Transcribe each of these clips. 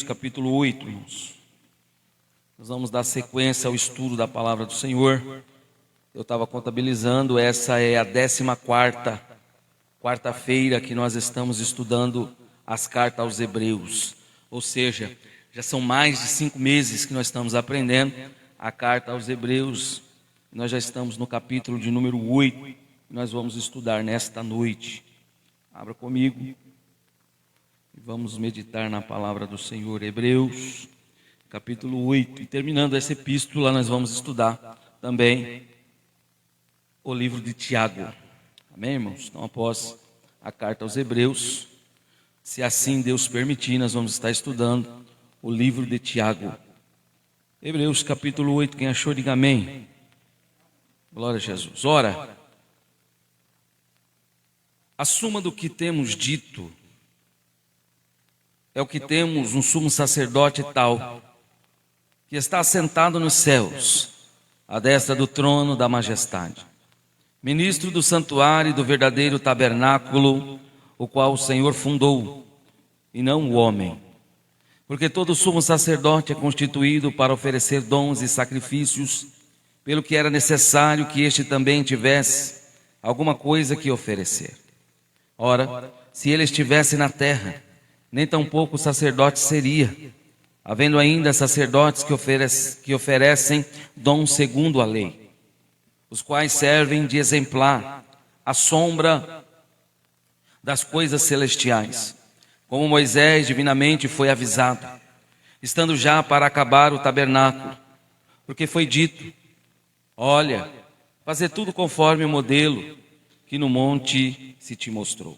capítulo 8, irmãos. Nós vamos dar sequência ao estudo da palavra do Senhor. Eu estava contabilizando, essa é a 14ª quarta-feira que nós estamos estudando as cartas aos Hebreus. Ou seja, já são mais de 5 meses que nós estamos aprendendo a carta aos Hebreus. Nós já estamos no capítulo de número 8, que nós vamos estudar nesta noite. Abra comigo e vamos meditar na palavra do Senhor. Hebreus, capítulo 8. E terminando essa epístola, nós vamos estudar também o livro de Tiago. Amém, irmãos? Então, após a carta aos Hebreus, se assim Deus permitir, nós vamos estar estudando o livro de Tiago. Hebreus, capítulo 8. Quem achou, diga amém. Glória a Jesus. Ora, a suma do que temos dito é o que temos um sumo sacerdote tal, que está assentado nos céus, à destra do trono da majestade, ministro do santuário e do verdadeiro tabernáculo, o qual o Senhor fundou, e não o homem. Porque todo sumo sacerdote é constituído para oferecer dons e sacrifícios, pelo que era necessário que este também tivesse alguma coisa que oferecer. Ora, se ele estivesse na terra, nem tampouco sacerdote seria, havendo ainda sacerdotes que oferecem dons segundo a lei, os quais servem de exemplar, à sombra das coisas celestiais, como Moisés divinamente foi avisado, estando já para acabar o tabernáculo, porque foi dito: olha, fazer tudo conforme o modelo que no monte se te mostrou.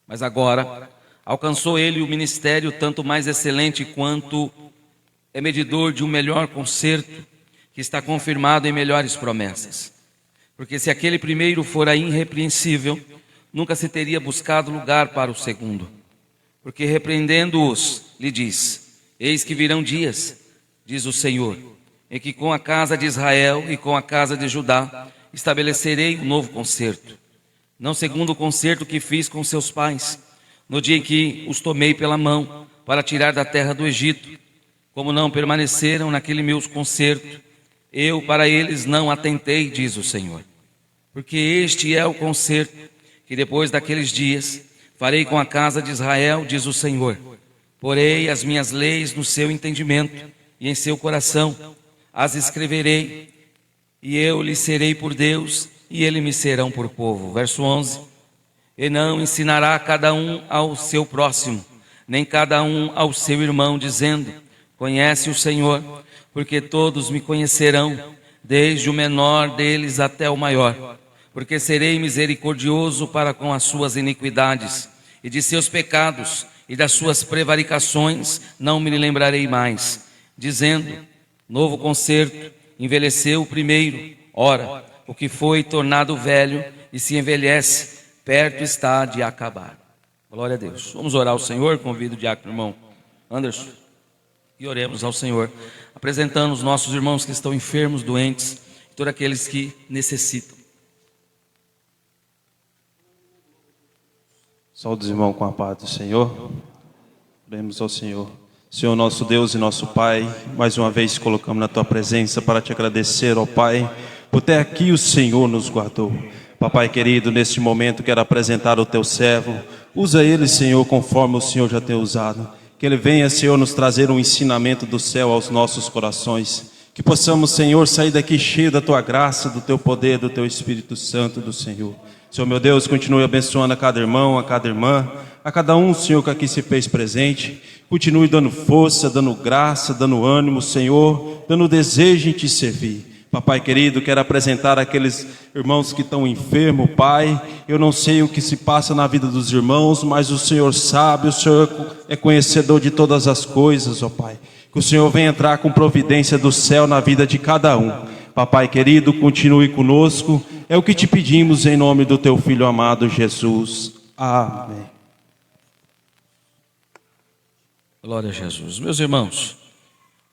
Mas agora alcançou ele o ministério tanto mais excelente quanto é medidor de um melhor concerto, que está confirmado em melhores promessas. Porque se aquele primeiro fora irrepreensível, nunca se teria buscado lugar para o segundo. Porque repreendendo-os, lhe diz: eis que virão dias, diz o Senhor, em que com a casa de Israel e com a casa de Judá estabelecerei um novo concerto, não segundo o concerto que fiz com seus pais, no dia em que os tomei pela mão para tirar da terra do Egito. Como não permaneceram naquele meu concerto, eu para eles não atentei, diz o Senhor. Porque este é o concerto que depois daqueles dias farei com a casa de Israel, diz o Senhor. Porei as minhas leis no seu entendimento e em seu coração as escreverei, e eu lhes serei por Deus, e eles me serão por povo. Verso 11. E não ensinará cada um ao seu próximo, nem cada um ao seu irmão, dizendo: conhece o Senhor, porque todos me conhecerão, desde o menor deles até o maior. Porque serei misericordioso para com as suas iniquidades, e de seus pecados e das suas prevaricações não me lembrarei mais. Dizendo: novo concerto, envelheceu o primeiro. Ora, o que foi tornado velho e se envelhece, perto está de acabar. Glória a Deus. Vamos orar ao Senhor. Convido o diácono irmão Anderson e oremos ao Senhor, apresentando os nossos irmãos que estão enfermos, doentes, todos aqueles que necessitam. Saúde os irmãos com a paz do Senhor. Oremos ao Senhor. Senhor nosso Deus e nosso Pai, mais uma vez colocamos na Tua presença para Te agradecer, ó Pai, por até aqui o Senhor nos guardou. Papai querido, neste momento quero apresentar o Teu servo. Usa ele, Senhor, conforme o Senhor já tem usado. Que ele venha, Senhor, nos trazer um ensinamento do céu aos nossos corações. Que possamos, Senhor, sair daqui cheio da Tua graça, do Teu poder, do Teu Espírito Santo do Senhor. Senhor meu Deus, continue abençoando a cada irmão, a cada irmã, a cada um, Senhor, que aqui se fez presente. Continue dando força, dando graça, dando ânimo, Senhor, dando desejo em Te servir. Papai querido, quero apresentar aqueles irmãos que estão enfermos, Pai. Eu não sei o que se passa na vida dos irmãos, mas o Senhor sabe, o Senhor é conhecedor de todas as coisas, ó Pai. Que o Senhor venha entrar com providência do céu na vida de cada um. Papai querido, continue conosco. É o que Te pedimos em nome do Teu Filho amado Jesus. Amém. Glória a Jesus. Meus irmãos,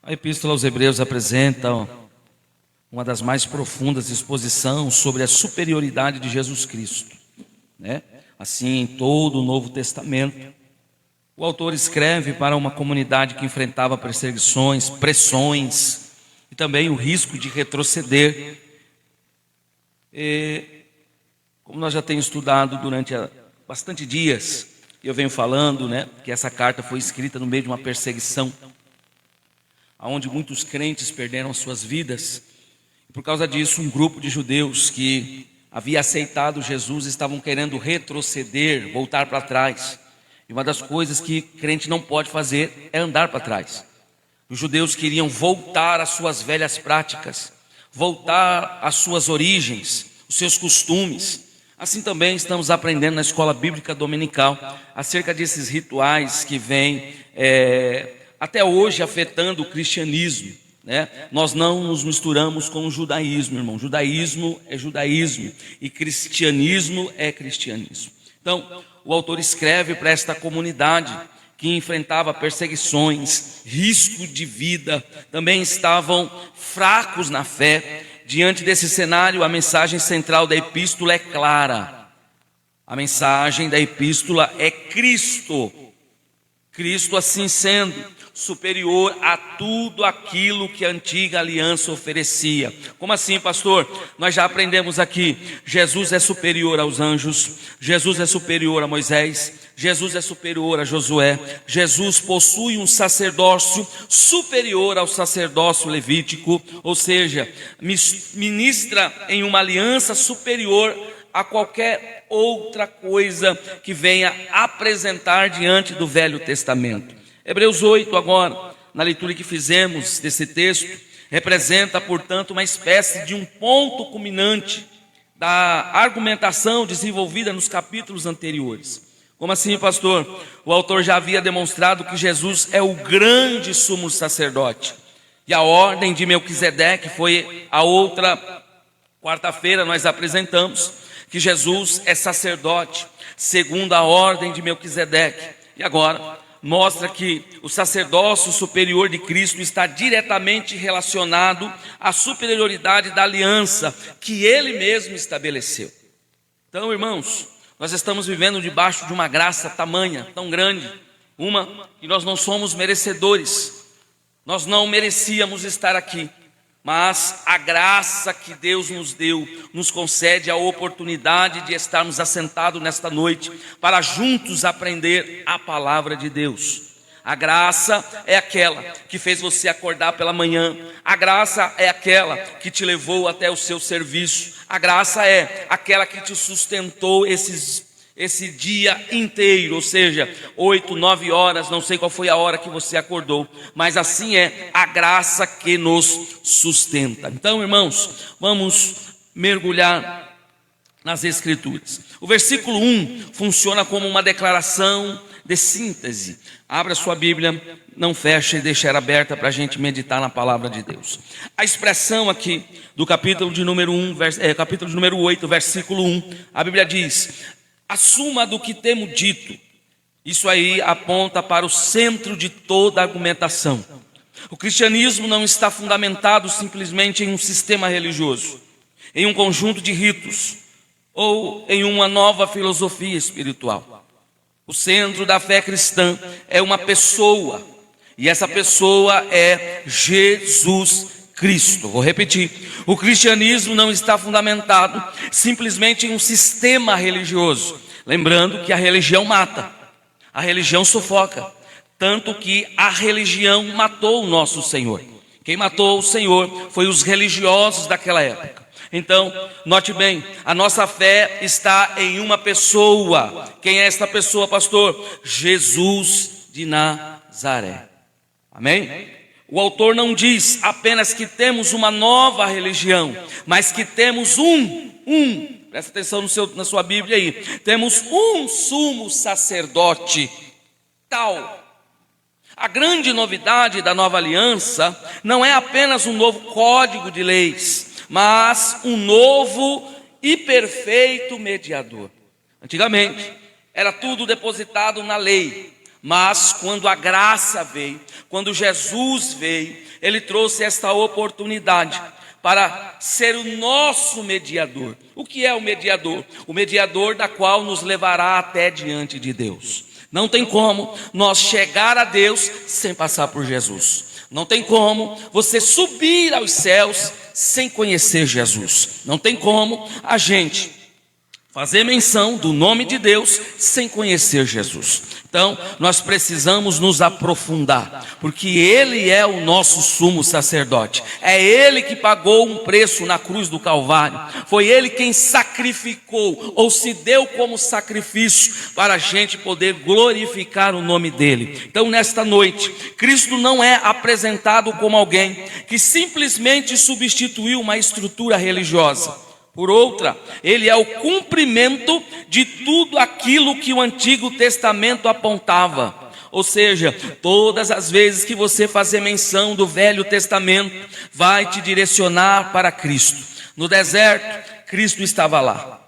a Epístola aos Hebreus apresenta uma das mais profundas exposições sobre a superioridade de Jesus Cristo, né? Assim, em todo o Novo Testamento, O autor escreve para uma comunidade que enfrentava perseguições, pressões e também o risco de retroceder. Como nós já temos estudado durante bastante dias, eu venho falando, que essa carta foi escrita no meio de uma perseguição, onde muitos crentes perderam suas vidas. E por causa disso, um grupo de judeus que havia aceitado Jesus estavam querendo retroceder, voltar para trás. E uma das coisas que crente não pode fazer é andar para trás. Os judeus queriam voltar às suas velhas práticas, voltar às suas origens, os seus costumes. Assim também estamos aprendendo na escola bíblica dominical acerca desses rituais que vêm até hoje afetando o cristianismo. Nós não nos misturamos com o judaísmo, irmão. Judaísmo é judaísmo e cristianismo é cristianismo. Então, o autor escreve para esta comunidade que enfrentava perseguições, risco de vida, também estavam fracos na fé. Diante desse cenário, a mensagem central da epístola é clara. A mensagem da epístola é Cristo. Cristo, assim sendo, superior a tudo aquilo que a antiga aliança oferecia. Como assim, pastor? Nós já aprendemos aqui, Jesus é superior aos anjos, Jesus é superior a Moisés, Jesus é superior a Josué, Jesus possui um sacerdócio superior ao sacerdócio levítico, ou seja, ministra em uma aliança superior a qualquer outra coisa que venha apresentar diante do Velho Testamento. Hebreus 8 agora, na leitura que fizemos desse texto, representa, portanto, uma espécie de um ponto culminante da argumentação desenvolvida nos capítulos anteriores. Como assim, pastor? O autor já havia demonstrado que Jesus é o grande sumo sacerdote. E a ordem de Melquisedeque foi a outra quarta-feira nós apresentamos que Jesus é sacerdote segundo a ordem de Melquisedeque. E agora mostra que o sacerdócio superior de Cristo está diretamente relacionado à superioridade da aliança que Ele mesmo estabeleceu. Então, irmãos, nós estamos vivendo debaixo de uma graça tamanha, tão grande, uma que nós não somos merecedores, nós não merecíamos estar aqui, mas a graça que Deus nos deu, nos concede a oportunidade de estarmos assentados nesta noite, para juntos aprender a palavra de Deus. A graça é aquela que fez você acordar pela manhã, a graça é aquela que te levou até o seu serviço, a graça é aquela que te sustentou esse dia inteiro, ou seja, 8, 9 horas, não sei qual foi a hora que você acordou, mas assim é a graça que nos sustenta. Então, irmãos, vamos mergulhar nas Escrituras. O versículo 1 funciona como uma declaração de síntese. Abra sua Bíblia, não feche e deixe ela aberta para a gente meditar na palavra de Deus. A expressão aqui do capítulo de número 8, versículo 1, a Bíblia diz: assuma do que temos dito. Isso aí aponta para o centro de toda a argumentação. O cristianismo não está fundamentado simplesmente em um sistema religioso, em um conjunto de ritos ou em uma nova filosofia espiritual. O centro da fé cristã é uma pessoa, e essa pessoa é Jesus Cristo. Vou repetir: o cristianismo não está fundamentado simplesmente em um sistema religioso. Lembrando que a religião mata, a religião sufoca, tanto que a religião matou o nosso Senhor. Quem matou o Senhor foi os religiosos daquela época. Então, note bem, a nossa fé está em uma pessoa. Quem é esta pessoa, pastor? Jesus de Nazaré. Amém? O autor não diz apenas que temos uma nova religião, mas que temos presta atenção na sua Bíblia aí, temos um sumo sacerdote tal. A grande novidade da nova aliança não é apenas um novo código de leis, mas um novo e perfeito mediador. Antigamente era tudo depositado na lei, mas quando a graça veio, quando Jesus veio, Ele trouxe esta oportunidade para ser o nosso mediador. O que é o mediador? O mediador da qual nos levará até diante de Deus. Não tem como nós chegar a Deus sem passar por Jesus. Não tem como você subir aos céus sem conhecer Jesus. Não tem como a gente fazer menção do nome de Deus sem conhecer Jesus. Então, nós precisamos nos aprofundar, porque Ele é o nosso sumo sacerdote. É Ele que pagou um preço na cruz do Calvário. Foi Ele quem sacrificou, ou se deu como sacrifício, para a gente poder glorificar o nome dEle. Então, nesta noite, Cristo não é apresentado como alguém que simplesmente substituiu uma estrutura religiosa por outra. Ele é o cumprimento de tudo aquilo que o Antigo Testamento apontava. Ou seja, todas as vezes que você fazer menção do Velho Testamento, vai te direcionar para Cristo. No deserto, Cristo estava lá.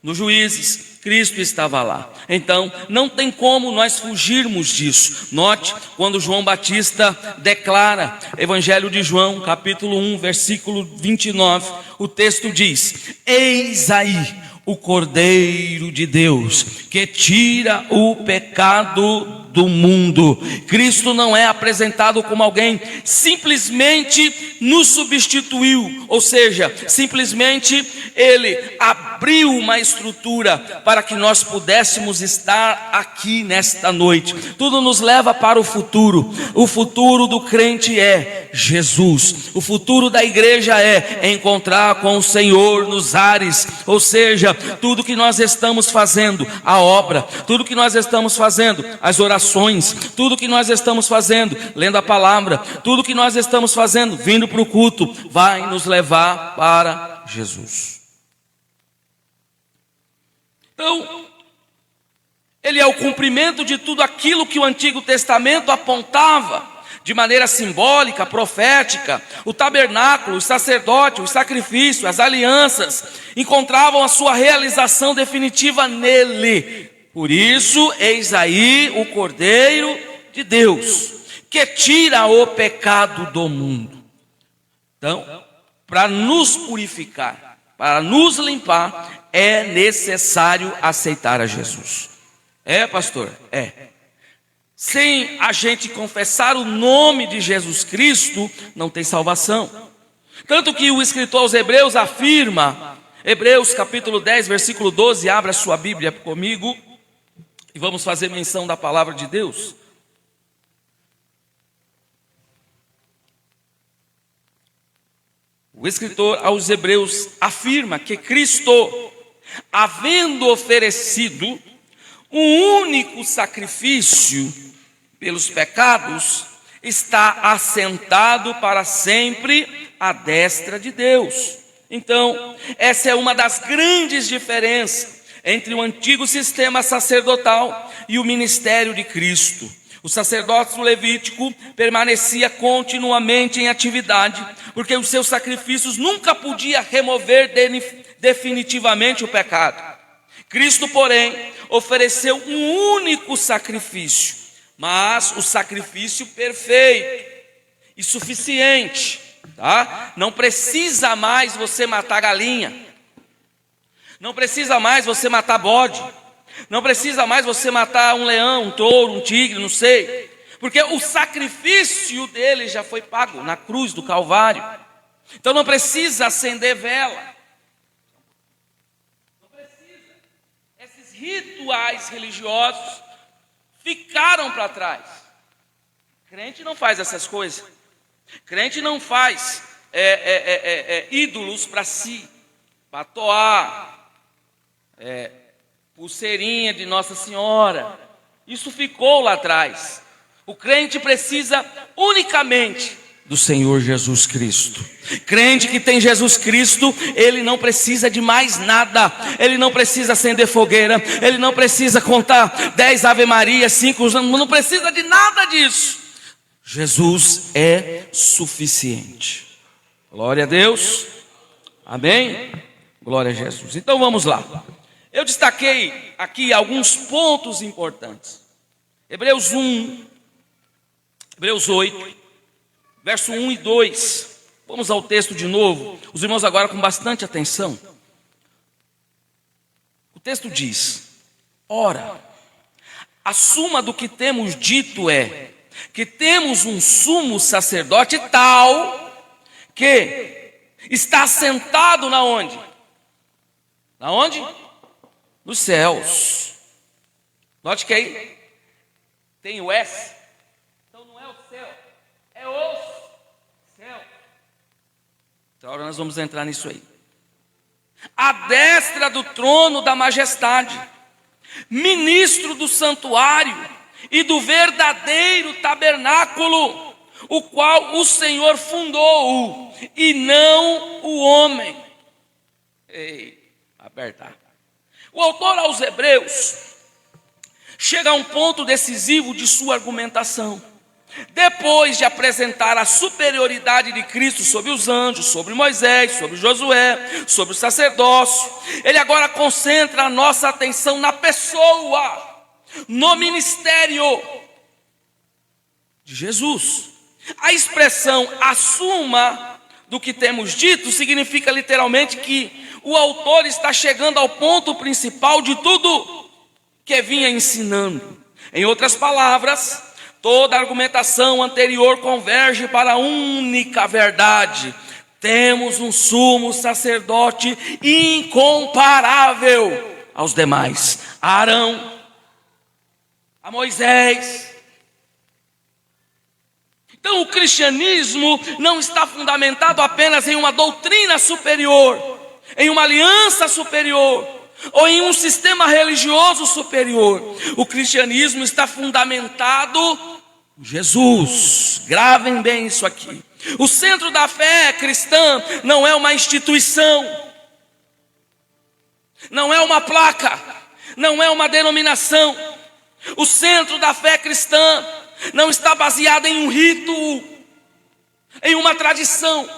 Nos Juízes, Cristo estava lá. Então, não tem como nós fugirmos disso. Note quando João Batista declara, Evangelho de João, capítulo 1, versículo 29, o texto diz: eis aí o Cordeiro de Deus, que tira o pecado do mundo. Cristo não é apresentado como alguém simplesmente nos substituiu, ou seja, simplesmente Ele abriu uma estrutura para que nós pudéssemos estar aqui nesta noite. Tudo nos leva para o futuro. O futuro do crente é Jesus. O futuro da igreja é encontrar com o Senhor nos ares. Ou seja, tudo que nós estamos fazendo, a obra, tudo que nós estamos fazendo, as orações, tudo que nós estamos fazendo, lendo a palavra, tudo que nós estamos fazendo, vindo para o culto, vai nos levar para Jesus. Então, ele é o cumprimento de tudo aquilo que o Antigo Testamento apontava, de maneira simbólica, profética. O tabernáculo, o sacerdote, o sacrifício, as alianças, encontravam a sua realização definitiva nele. Por isso, eis aí o Cordeiro de Deus, que tira o pecado do mundo. Então, para nos purificar, para nos limpar, é necessário aceitar a Jesus. É, pastor? É. Sem a gente confessar o nome de Jesus Cristo, não tem salvação. Tanto que o escritor aos Hebreus afirma, Hebreus capítulo 10, versículo 12, abra sua Bíblia comigo, e vamos fazer menção da palavra de Deus. O escritor aos Hebreus afirma que Cristo, havendo oferecido um único sacrifício pelos pecados, está assentado para sempre à destra de Deus. Então, essa é uma das grandes diferenças entre o antigo sistema sacerdotal e o ministério de Cristo. O sacerdócio levítico permanecia continuamente em atividade, porque os seus sacrifícios nunca podiam remover definitivamente o pecado. Cristo, porém, ofereceu um único sacrifício, mas o sacrifício perfeito e suficiente, tá? Não precisa mais você matar galinha, não precisa mais você matar bode, não precisa mais você matar um leão, um touro, um tigre, não sei, porque o sacrifício dele já foi pago na cruz do Calvário. Então não precisa acender vela, não precisa. Esses rituais religiosos ficaram para trás. Crente não faz essas coisas. Crente não faz ídolos para si, patoar, pulseirinha de Nossa Senhora. Isso ficou lá atrás. O crente precisa unicamente do Senhor Jesus Cristo. Crente que tem Jesus Cristo, ele não precisa de mais nada. Ele não precisa acender fogueira, ele não precisa contar 10 Ave Maria, 5, não precisa de nada disso. Jesus é suficiente. Glória a Deus. Amém? Glória a Jesus. Então vamos lá. Eu destaquei aqui alguns pontos importantes. Hebreus 8, verso 1 e 2. Vamos ao texto de novo. Os irmãos agora com bastante atenção. O texto diz: ora, A suma do que temos dito é que temos um sumo sacerdote tal que está sentado na onde? Na onde? Nos céus. Note que aí tem o S. Então não é o céu, é os céus. Então agora nós vamos entrar nisso aí. À destra do trono da majestade, ministro do santuário e do verdadeiro tabernáculo, o qual o Senhor fundou, e não o homem. Ei, apertar. O autor aos Hebreus chega a um ponto decisivo de sua argumentação. Depois de apresentar a superioridade de Cristo sobre os anjos, sobre Moisés, sobre Josué, sobre o sacerdócio, ele agora concentra a nossa atenção na pessoa, no ministério de Jesus. A expressão "a suma do que temos dito" significa literalmente que o autor está chegando ao ponto principal de tudo que vinha ensinando. Em outras palavras, toda a argumentação anterior converge para a única verdade: temos um sumo sacerdote incomparável aos demais, a Arão, a Moisés. Então o cristianismo não está fundamentado apenas em uma doutrina superior, em uma aliança superior, ou em um sistema religioso superior. O cristianismo está fundamentado em Jesus. Gravem bem isso aqui. O centro da fé cristã não é uma instituição, não é uma placa, não é uma denominação. O centro da fé cristã não está baseado em um rito, em uma tradição,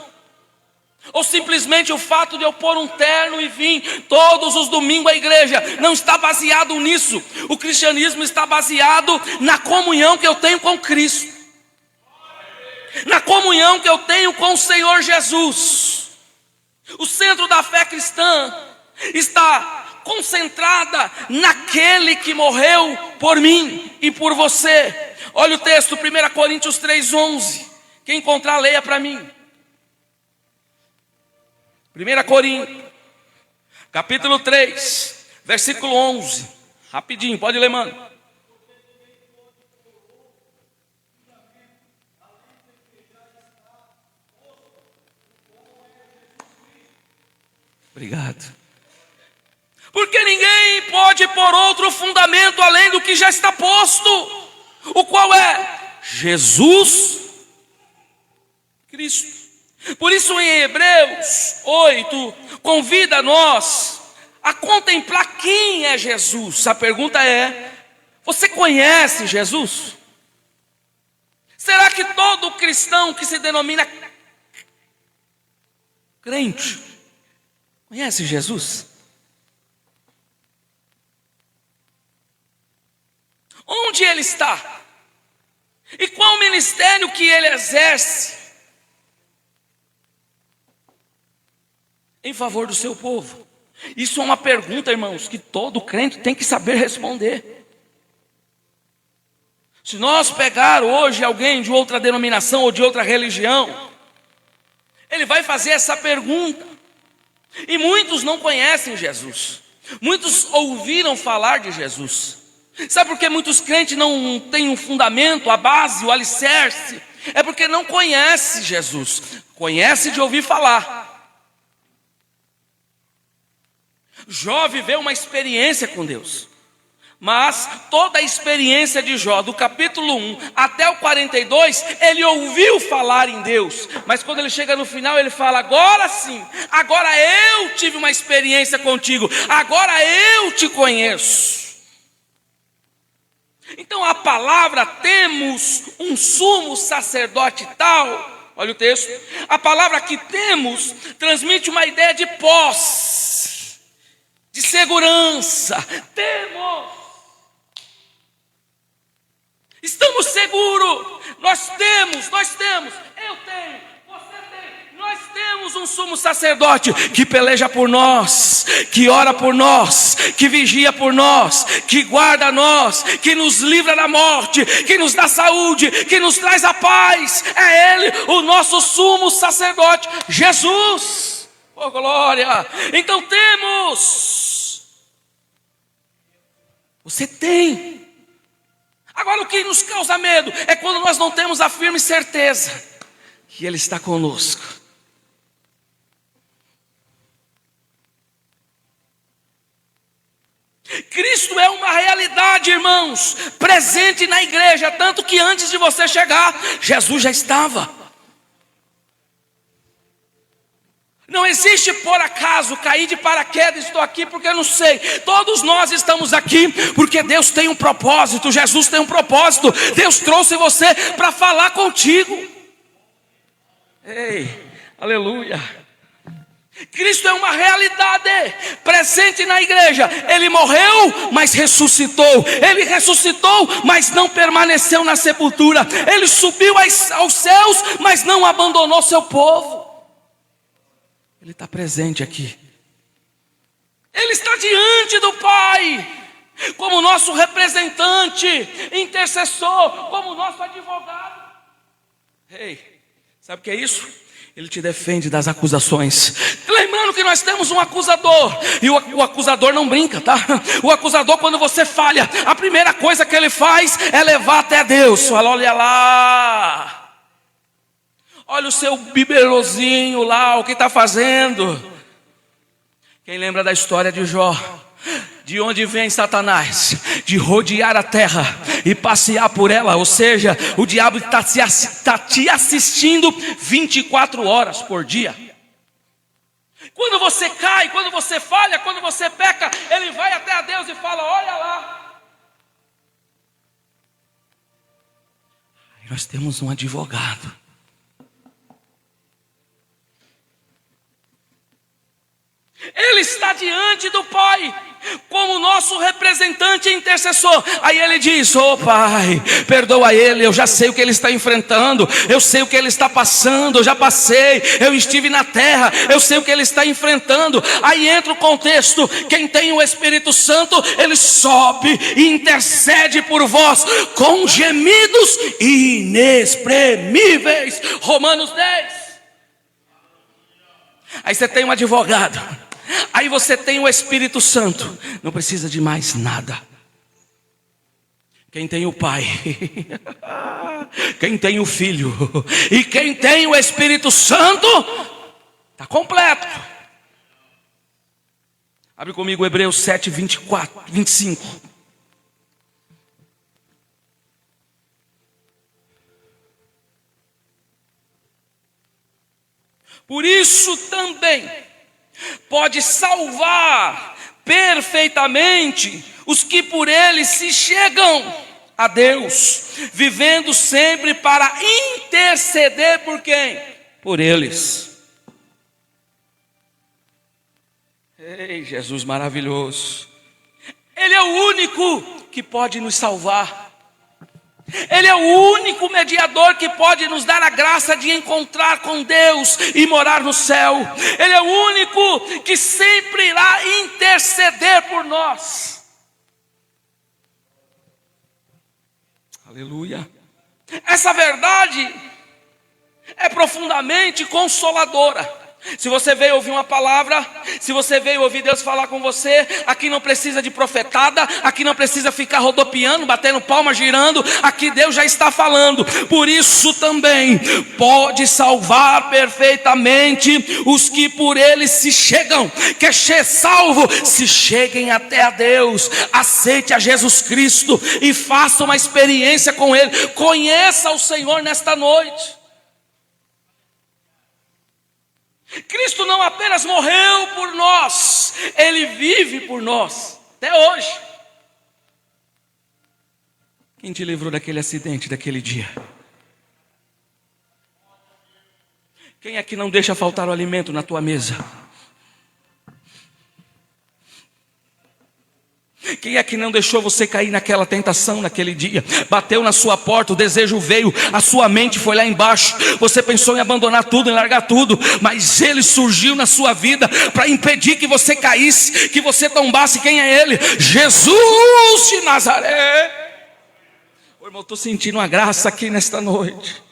ou simplesmente o fato de eu pôr um terno e vir todos os domingos à igreja. Não está baseado nisso. O cristianismo está baseado na comunhão que eu tenho com Cristo, na comunhão que eu tenho com o Senhor Jesus. O centro da fé cristã está concentrada naquele que morreu por mim e por você. Olha o texto, 1 Coríntios 3:11. Quem encontrar, leia para mim. 1 Coríntios, capítulo 3, versículo 11. Rapidinho, pode ler, mano. Obrigado. Porque ninguém pode pôr outro fundamento além do que já está posto, o qual é Jesus Cristo. Por isso em Hebreus 8, convida nós a contemplar quem é Jesus. A pergunta é: você conhece Jesus? Será que todo cristão que se denomina crente conhece Jesus? Onde ele está? E qual o ministério que ele exerce em favor do seu povo? Isso é uma pergunta, irmãos, que todo crente tem que saber responder. Se nós pegar hoje alguém de outra denominação ou de outra religião, ele vai fazer essa pergunta. E muitos não conhecem Jesus. Muitos ouviram falar de Jesus. Sabe por que muitos crentes não têm um fundamento, a base, o alicerce? É porque não conhece Jesus. Conhece de ouvir falar. Jó viveu uma experiência com Deus, mas toda a experiência de Jó, do capítulo 1 até o 42, ele ouviu falar em Deus, mas quando ele chega no final, ele fala: agora sim, agora eu tive uma experiência contigo, agora eu te conheço. Então a palavra "temos um sumo sacerdote tal", olha o texto, a palavra que "temos" transmite uma ideia de posse, de segurança. Temos, estamos seguros, nós temos, eu tenho, você tem, nós temos um sumo sumo sacerdote que peleja por nós, que ora por nós, que vigia por nós, que guarda nós, que nos livra da morte, que nos dá saúde, que nos traz a paz. É Ele, o nosso sumo sacerdote, Jesus. Oh, glória! Então temos. Você tem. Agora o que nos causa medo é quando nós não temos a firme certeza que Ele está conosco. Cristo é uma realidade, irmãos, presente na igreja, tanto que antes de você chegar, Jesus já estava. Não existe por acaso, cair de paraquedas, estou aqui porque eu não sei. Todos nós estamos aqui porque Deus tem um propósito, Jesus tem um propósito. Deus trouxe você para falar contigo. Ei, aleluia. Cristo é uma realidade presente na igreja. Ele morreu, mas ressuscitou. Ele ressuscitou, mas não permaneceu na sepultura. Ele subiu aos céus, mas não abandonou seu povo. Ele está presente aqui. Ele está diante do Pai, como nosso representante, intercessor, como nosso advogado. Ei, sabe o que é isso? Ele te defende das acusações. Lembrando que nós temos um acusador. E o acusador não brinca, tá? O acusador, quando você falha, a primeira coisa que ele faz é levar até Deus. Fala, olha lá. Olha o seu bibelozinho lá, o que está fazendo. Quem lembra da história de Jó? De onde vem Satanás? De rodear a terra e passear por ela. Ou seja, o diabo está te assistindo 24 horas por dia. Quando você cai, quando você falha, quando você peca, ele vai até a Deus e fala, olha lá. Aí nós temos um advogado. Ele está diante do Pai, como nosso representante e intercessor. Aí ele diz, oh Pai, perdoa ele, eu já sei o que ele está enfrentando, eu sei o que ele está passando, eu já passei, eu estive na terra, eu sei o que ele está enfrentando. Aí entra o contexto, quem tem o Espírito Santo, ele sobe e intercede por vós, com gemidos inexprimíveis. Romanos 10. Aí você tem um advogado. Aí você tem o Espírito Santo. Não precisa de mais nada. Quem tem o Pai, quem tem o Filho e quem tem o Espírito Santo, está completo. Abre comigo Hebreus 7, 24, 25. Por isso também pode salvar perfeitamente os que por ele se chegam a Deus, vivendo sempre para interceder por quem? Por eles. Ei, Jesus maravilhoso. Ele é o único que pode nos salvar. Ele é o único mediador que pode nos dar a graça de encontrar com Deus e morar no céu. Ele é o único que sempre irá interceder por nós. Aleluia. Essa verdade é profundamente consoladora. Se você veio ouvir uma palavra, se você veio ouvir Deus falar com você, aqui não precisa de profetada, aqui não precisa ficar rodopiando, batendo palma, girando, aqui Deus já está falando. Por isso também pode salvar perfeitamente os que por ele se chegam. Quer ser salvo? Se cheguem até a Deus, aceite a Jesus Cristo e faça uma experiência com Ele. Conheça o Senhor nesta noite. Cristo não apenas morreu por nós, Ele vive por nós, até hoje. Quem te livrou daquele acidente, daquele dia? Quem é que não deixa faltar o alimento na tua mesa? Quem é que não deixou você cair naquela tentação naquele dia? Bateu na sua porta, o desejo veio, a sua mente foi lá embaixo, você pensou em abandonar tudo, em largar tudo, mas ele surgiu na sua vida para impedir que você caísse, que você tombasse. Quem é ele? Jesus de Nazaré. Ô, irmão, estou sentindo uma graça aqui nesta noite.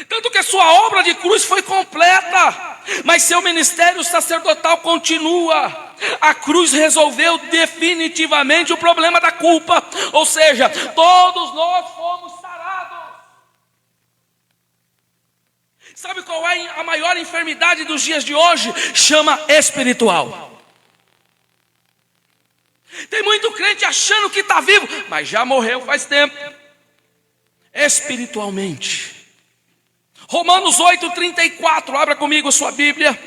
Tanto que a sua obra de cruz foi completa, mas seu ministério sacerdotal continua. A cruz resolveu definitivamente o problema da culpa, ou seja, todos nós fomos sarados. Sabe qual é a maior enfermidade dos dias de hoje? Chama espiritual. Tem muito crente achando que está vivo, mas já morreu faz tempo. Espiritualmente. Romanos 8:34, abra comigo sua Bíblia.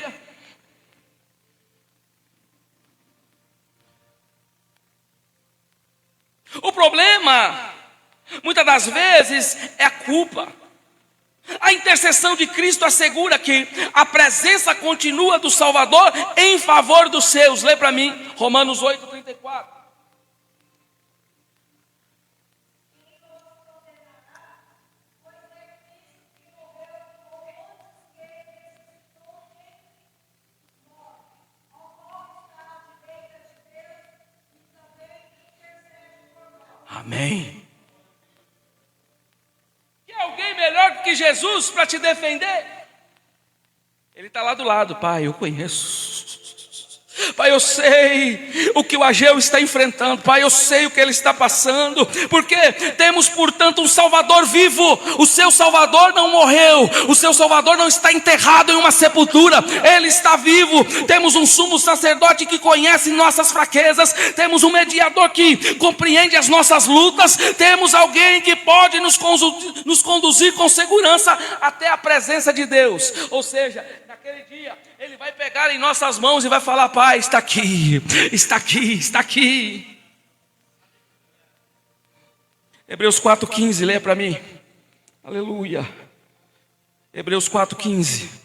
O problema, muitas das vezes, é a culpa. A intercessão de Cristo assegura que a presença continua do Salvador em favor dos seus. Lê para mim, Romanos 8:34. Amém. Quer alguém melhor do que Jesus para te defender? Ele está lá do lado. Pai, eu conheço. Pai, eu sei o que o Ageu está enfrentando. Pai, eu sei o que ele está passando. Porque temos, portanto, um Salvador vivo. O seu Salvador não morreu. O seu Salvador não está enterrado em uma sepultura. Ele está vivo. Temos um sumo sacerdote que conhece nossas fraquezas. Temos um mediador que compreende as nossas lutas. Temos alguém que pode nos conduzir com segurança até a presença de Deus. Ou seja, naquele dia Ele vai pegar em nossas mãos e vai falar: Pai, está aqui, está aqui, está aqui. Hebreus 4:15, leia para mim. Aleluia. Hebreus 4:15.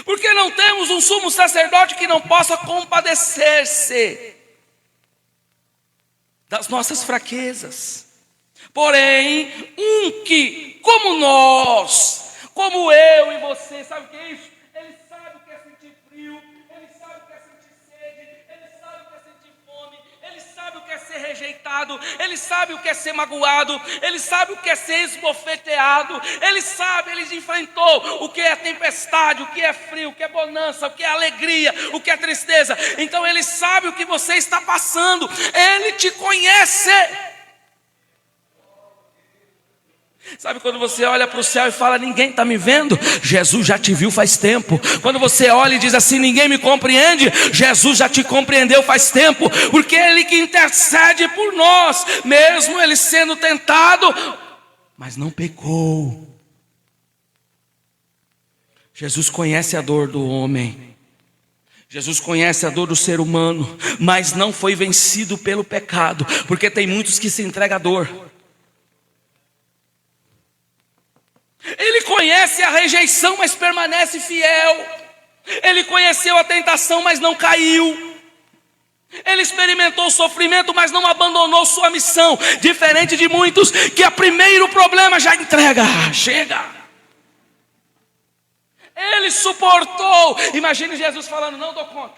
Porque não temos um sumo sacerdote que não possa compadecer-se das nossas fraquezas. Porém, um que, como nós, como eu e você, sabe o que é isso? Ele sabe o que é sentir frio, ele sabe o que é sentir sede, ele sabe o que é sentir fome, ele sabe o que é ser rejeitado, ele sabe o que é ser magoado, ele sabe o que é ser esbofeteado, ele sabe, ele enfrentou o que é tempestade, o que é frio, o que é bonança, o que é alegria, o que é tristeza. Então ele sabe o que você está passando, ele te conhece. Sabe quando você olha para o céu e fala: ninguém está me vendo? Jesus já te viu faz tempo. Quando você olha e diz assim: ninguém me compreende, Jesus já te compreendeu faz tempo. Porque é Ele que intercede por nós, mesmo Ele sendo tentado, mas não pecou. Jesus conhece a dor do homem, Jesus conhece a dor do ser humano, mas não foi vencido pelo pecado. Porque tem muitos que se entregam à dor. Ele conhece a rejeição, mas permanece fiel. Ele conheceu a tentação, mas não caiu. Ele experimentou o sofrimento, mas não abandonou sua missão. Diferente de muitos que a primeiro problema já entrega. Chega. Ele suportou. Imagine Jesus falando: não dou conta.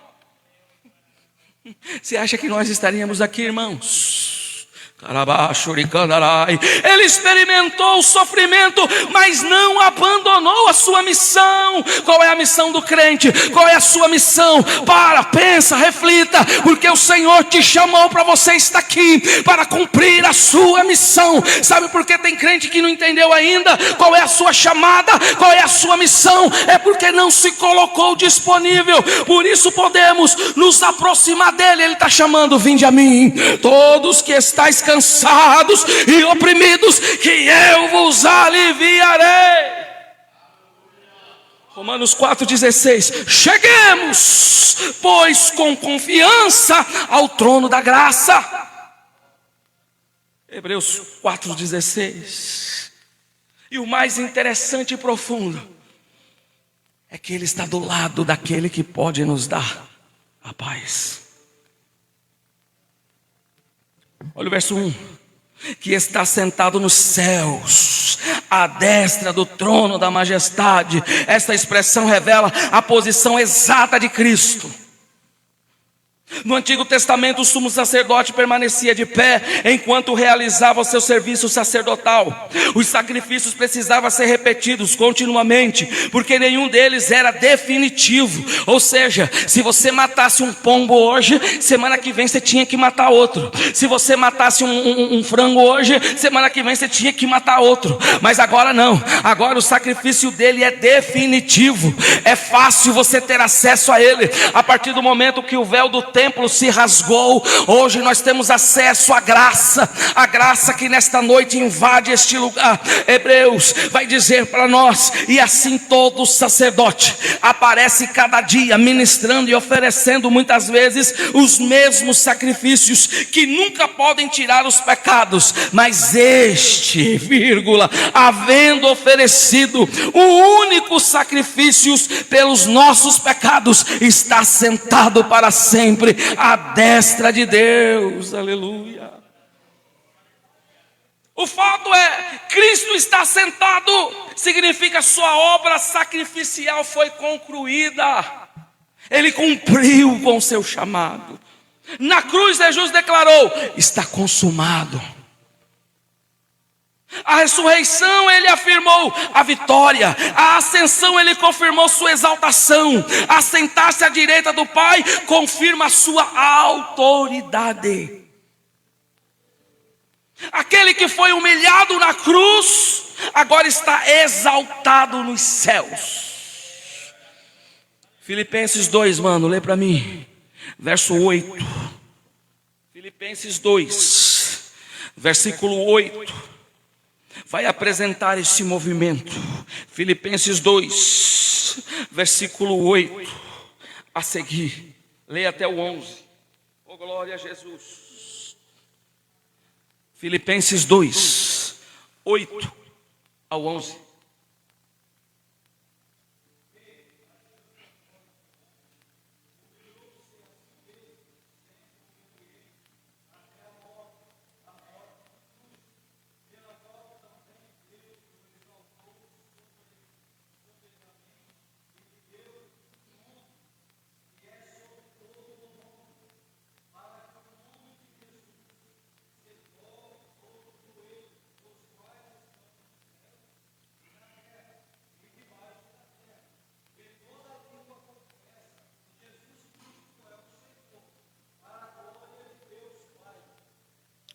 Você acha que nós estaríamos aqui, irmãos? Ele experimentou o sofrimento, mas não abandonou a sua missão. Qual é a missão do crente? Qual é a sua missão? Pensa, reflita, porque o Senhor te chamou para você estar aqui, para cumprir a sua missão. Sabe por que tem crente que não entendeu ainda qual é a sua chamada, qual é a sua missão? É porque não se colocou disponível. Por isso podemos nos aproximar dele. Ele está chamando: vinde a mim, todos que estáis cansados e oprimidos, que eu vos aliviarei. Romanos 4,16. Cheguemos, pois, com confiança ao trono da graça. Hebreus 4,16. E o mais interessante e profundo é que Ele está do lado daquele que pode nos dar a paz. Olha o verso 1. Que está sentado nos céus, à destra do trono da majestade. Esta expressão revela a posição exata de Cristo. No Antigo Testamento, o sumo sacerdote permanecia de pé enquanto realizava o seu serviço sacerdotal. Os sacrifícios precisavam ser repetidos continuamente, porque nenhum deles era definitivo. Ou seja, se você matasse um pombo hoje, semana que vem você tinha que matar outro. Se você matasse um frango hoje, semana que vem você tinha que matar outro. Mas agora não, agora o sacrifício dele é definitivo. É fácil você ter acesso a ele. A partir do momento que o véu do templo se rasgou, hoje nós temos acesso à graça, a graça que nesta noite invade este lugar. Hebreus vai dizer para nós: e assim todo sacerdote aparece cada dia ministrando e oferecendo muitas vezes os mesmos sacrifícios, que nunca podem tirar os pecados, mas este, havendo oferecido o único sacrifício pelos nossos pecados, está sentado para sempre à destra de Deus. Aleluia. O fato é, Cristo está sentado, significa sua obra sacrificial foi concluída. Ele cumpriu com o seu chamado. Na cruz Jesus declarou: está consumado. A ressurreição ele afirmou a vitória. A ascensão ele confirmou sua exaltação. Assentar-se à direita do Pai confirma a sua autoridade. Aquele que foi humilhado na cruz agora está exaltado nos céus. Filipenses 2, mano, lê para mim, verso 8. Filipenses 2, versículo 8. Vai apresentar esse movimento. Filipenses 2, versículo 8 a seguir. Leia até o 11. Oh, glória a Jesus. Filipenses 2, 8 ao 11.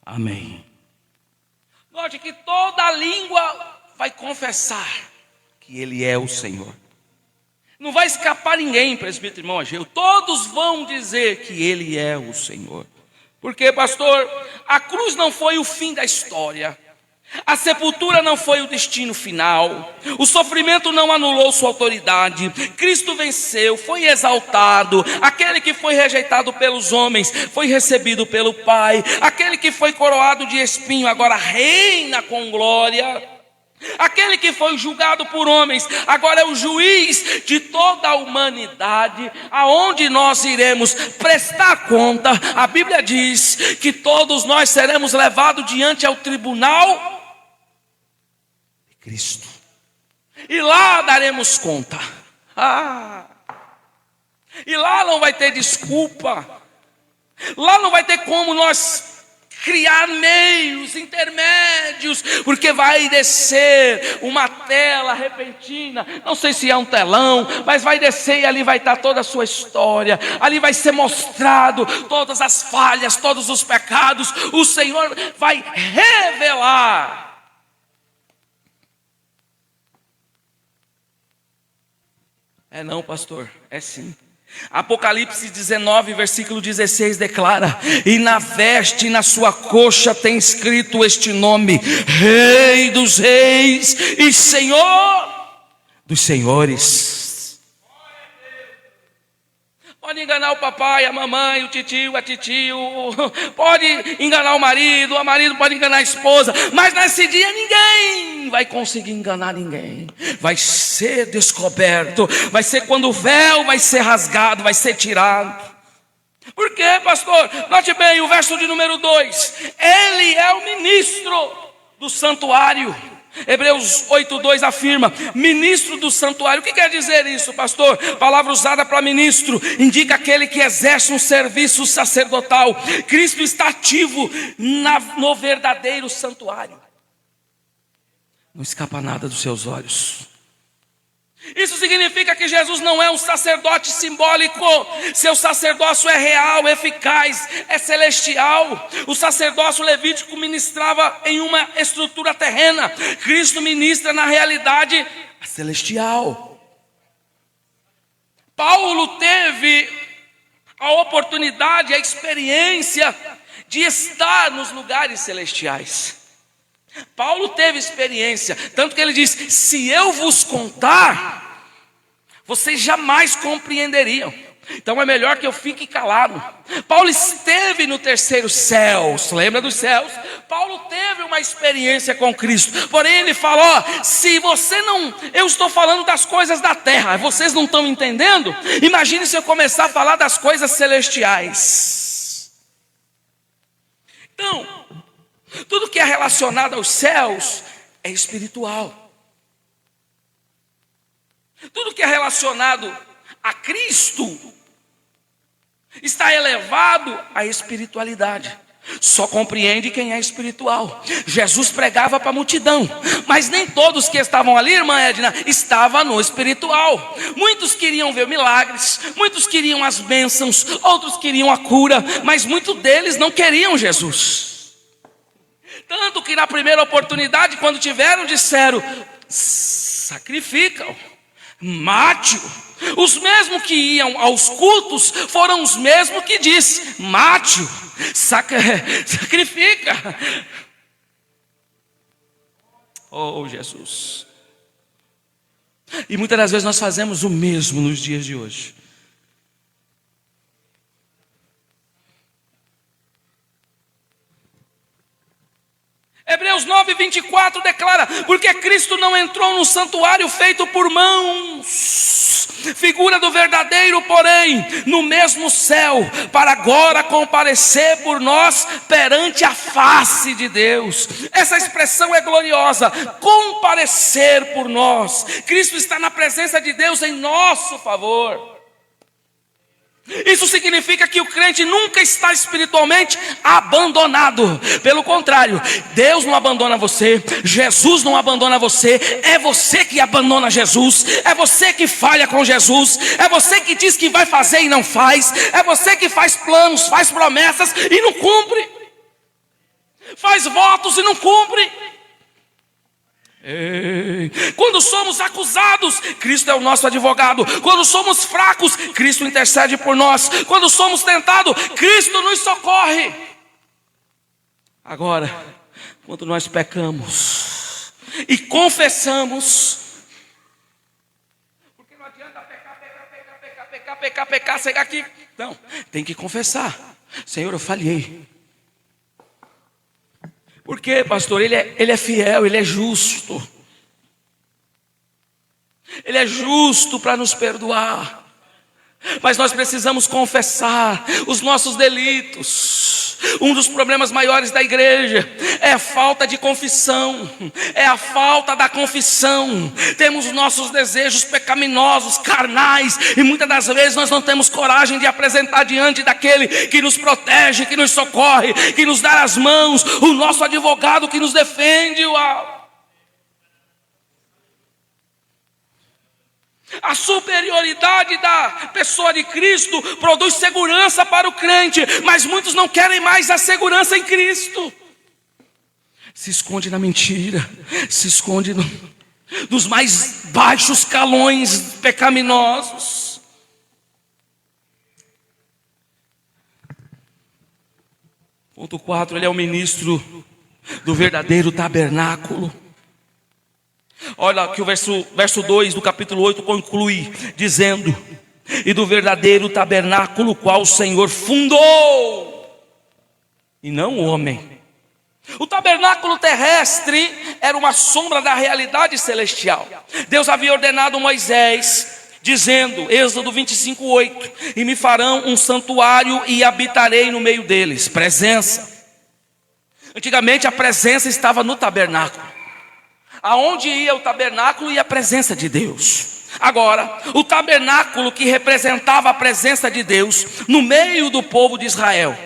Amém. Note que toda língua vai confessar que Ele é o Senhor. Não vai escapar ninguém, presbítero irmão Ageu. Todos vão dizer que Ele é o Senhor. Porque, pastor, a cruz não foi o fim da história. A sepultura não foi o destino final. O sofrimento não anulou sua autoridade. Cristo venceu, foi exaltado. Aquele que foi rejeitado pelos homens foi recebido pelo Pai. Aquele que foi coroado de espinho agora reina com glória. Aquele que foi julgado por homens agora é o juiz de toda a humanidade, aonde nós iremos prestar conta. A Bíblia diz que todos nós seremos levados diante ao tribunal Cristo, e lá daremos conta. E lá não vai ter desculpa. Lá não vai ter como nós criar meios intermédios, porque vai descer uma tela repentina. Não sei se é um telão, mas vai descer e ali vai estar toda a sua história. Ali vai ser mostrado todas as falhas, todos os pecados. O Senhor vai revelar. É não, pastor, é sim. Apocalipse 19, versículo 16 declara: e na veste e na sua coxa tem escrito este nome: Rei dos reis e Senhor dos senhores. Pode enganar o papai, a mamãe, o titio, a titio, pode enganar o marido pode enganar a esposa, mas nesse dia ninguém vai conseguir enganar ninguém. Vai ser descoberto, vai ser quando o véu vai ser rasgado, vai ser tirado. Por quê, pastor? Note bem o verso de número 2: ele é o ministro do santuário. Hebreus 8:2 afirma: ministro do santuário. O que quer dizer isso, pastor? Palavra usada para ministro indica aquele que exerce um serviço sacerdotal. Cristo está ativo no verdadeiro santuário. Não escapa nada dos seus olhos. Isso significa que Jesus não é um sacerdote simbólico. Seu sacerdócio é real, eficaz, é celestial. O sacerdócio levítico ministrava em uma estrutura terrena. Cristo ministra na realidade celestial. Paulo teve a oportunidade, a experiência de estar nos lugares celestiais. Paulo teve experiência, tanto que ele diz: se eu vos contar, vocês jamais compreenderiam. Então é melhor que eu fique calado. Paulo esteve no terceiro céu, lembra dos céus? Paulo teve uma experiência com Cristo. Porém ele fala: ó, se você não, eu estou falando das coisas da terra, vocês não estão entendendo? Imagine se eu começar a falar das coisas celestiais. Então, tudo que é relacionado aos céus é espiritual. Tudo que é relacionado a Cristo está elevado à espiritualidade. Só compreende quem é espiritual. Jesus pregava para a multidão, mas nem todos que estavam ali, irmã Edna, estavam no espiritual. Muitos queriam ver milagres, muitos queriam as bênçãos, outros queriam a cura, mas muitos deles não queriam Jesus. Tanto que na primeira oportunidade, quando tiveram, disseram: sacrifica-o, mate-o. Os mesmos que iam aos cultos foram os mesmos que disse: mate-o, sacrifica. Oh, Jesus. E muitas das vezes nós fazemos o mesmo nos dias de hoje. Hebreus 9:24 declara: porque Cristo não entrou no santuário feito por mãos, figura do verdadeiro, porém no mesmo céu, para agora comparecer por nós perante a face de Deus. Essa expressão é gloriosa: comparecer por nós. Cristo está na presença de Deus em nosso favor. Isso significa que o crente nunca está espiritualmente abandonado. Pelo contrário, Deus não abandona você, Jesus não abandona você. É você que abandona Jesus, é você que falha com Jesus, é você que diz que vai fazer e não faz, é você que faz planos, faz promessas e não cumpre, faz votos e não cumpre. Quando somos acusados, Cristo é o nosso advogado. Quando somos fracos, Cristo intercede por nós. Quando somos tentados, Cristo nos socorre. Agora, quando nós pecamos e confessamos, porque não adianta pecar, chegar aqui. Não, tem que confessar: Senhor, eu falhei. Por quê, pastor? Ele é fiel, Ele é justo. Ele é justo para nos perdoar. Mas nós precisamos confessar os nossos delitos. Um dos problemas maiores da igreja é a falta de confissão, é a falta da confissão. Temos os nossos desejos pecaminosos, carnais, e muitas das vezes nós não temos coragem de apresentar diante daquele que nos protege, que nos socorre, que nos dá as mãos, o nosso advogado que nos defende. A superioridade da pessoa de Cristo produz segurança para o crente, mas muitos não querem mais a segurança em Cristo. Se esconde na mentira, se esconde nos mais baixos calões pecaminosos. Ponto 4, ele é o ministro do verdadeiro tabernáculo. Olha que o verso 2 do capítulo 8 conclui dizendo: e do verdadeiro tabernáculo qual o Senhor fundou, e não o homem. O tabernáculo terrestre era uma sombra da realidade celestial. Deus havia ordenado a Moisés, dizendo, Êxodo 25:8: e me farão um santuário e habitarei no meio deles. Presença. Antigamente a presença estava no tabernáculo. Aonde ia o tabernáculo ia a presença de Deus. Agora, o tabernáculo que representava a presença de Deus no meio do povo de Israel,